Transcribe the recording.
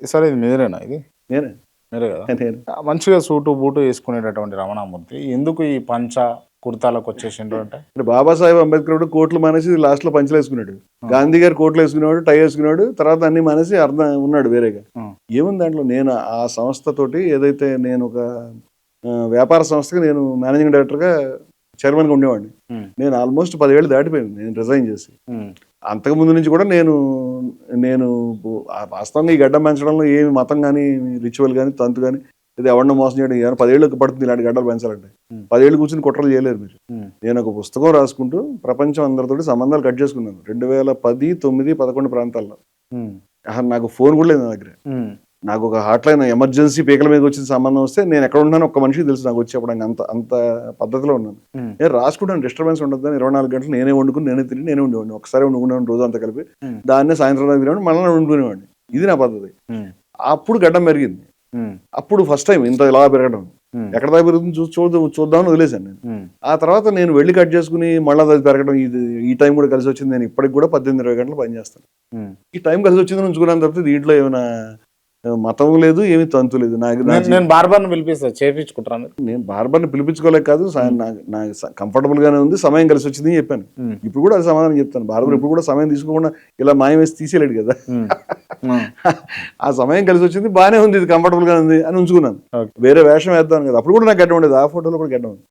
సరే ఇది మీరేనా ఇది? నేనే మీరే కదా? నేను మంచిగా సూటు, బూటు యేసుకునేటటువంటి రమణమూర్తి ఎందుకు ఈ పంచ, కుర్తాలకు వచ్చేసిండ్రు అంటే? అంటే బాబాసాహెబ్ అంబేద్కర్ కోట్లు మానేసి లాస్ట్ లో పంచలు వేసుకున్నాడు. గాంధీ గారు కోట్లు వేసుకునేవాడు, టై వేసుకున్నాడు. తర్వాత అన్ని మానేసి అర్థం ఉన్నాడు వేరేగా. ఏముంది దాంట్లో? నేను ఆ సంస్థతోటి ఏదైతే నేను ఒక వ్యాపార సంస్థకి నేను మేనేజింగ్ డైరెక్టర్గా చైర్మన్గా ఉండేవాడిని. నేను ఆల్మోస్ట్ 10 ఏళ్ళు దాటిపోయింది నేను రిజైన్ చేసి. అంతకుముందు నుంచి కూడా నేను వాస్తవంగా ఈ గడ్డం పెంచడంలో ఏమి మతం కానీ, రిచువల్ కానీ, తంతు కానీ, ఇది ఎవరిని మోసం చేయడం ఏమైనా 10 ఏళ్ళకి పడుతుంది ఇలాంటి గడ్డలు పెంచాలంటే. 10 ఏళ్ళు కూర్చుని కుట్రలు చేయలేరు మీరు. నేను ఒక పుస్తకం రాసుకుంటూ ప్రపంచం అందరితోటి సంబంధాలు కట్ చేసుకున్నాను 2010, 9, 11 ప్రాంతాల్లో. నాకు ఫోన్ కూడా లేదు నా దగ్గర. నాకు ఒక హాట్ లైన్ ఎమర్జెన్సీ పీకల మీద వచ్చిన సంబంధం వస్తే నేను ఎక్కడ ఉన్నాను ఒక్క మనిషికి తెలుసు నాకు వచ్చేప్పడానికి. అంత పద్ధతిలో ఉన్నాను. నేను రాసుకుంటాను, డిస్టర్బెన్స్ ఉండదు. 24 గంటలు నేనే వండుకుని, నేనే తిని, నేనే ఉండేవాడిని. ఒకసారి వండుకునేవాడిని రోజు అంతా కలిపి, దాన్నే సాయంత్రం తినేవాడిని, మళ్ళీ వండుకునేవాడిని. ఇది నా పద్ధతి. అప్పుడు గడ్డం పెరిగింది. అప్పుడు ఫస్ట్ టైం ఇంత ఇలా పెరగడం. ఎక్కడ దాకా పెరుగుతుంది చూద్దామని వదిలేశాను నేను. ఆ తర్వాత నేను వెళ్ళి కట్ చేసుకుని మళ్ళీ అది పెరగడం, ఈ టైం కూడా కలిసి వచ్చింది. నేను ఇప్పటికి కూడా 18-20 గంటలు పనిచేస్తాను. ఈ టైం కలిసి వచ్చింది ఉంచుకున్నాను తప్పితే దీంట్లో ఏమైనా మతం లేదు, ఏమి తంతు లేదు. నేను బార్బర్ని పిలిపిస్తా, చేయించుకుంటాను. నేను బార్బర్ని పిలిపించుకోలేక కాదు, నాకు కంఫర్టబుల్ గానే ఉంది, సమయం కలిసి వచ్చింది చెప్పాను. ఇప్పుడు కూడా అది సమాధానం చెప్తాను. బార్బర్ ఇప్పుడు కూడా సమయం తీసుకోకుండా ఇలా మాయం వేసి తీసేయలేడు కదా. ఆ సమయం కలిసి వచ్చింది, బాగానే ఉంది, ఇది కంఫర్టబుల్ గా ఉంది అని ఉంచుకున్నాను. వేరే వేషం వేద్దాను కదా. అప్పుడు కూడా నాకు గడ్డం ఉండేది, ఆ ఫోటోలో కూడా గడ్డం ఉంది.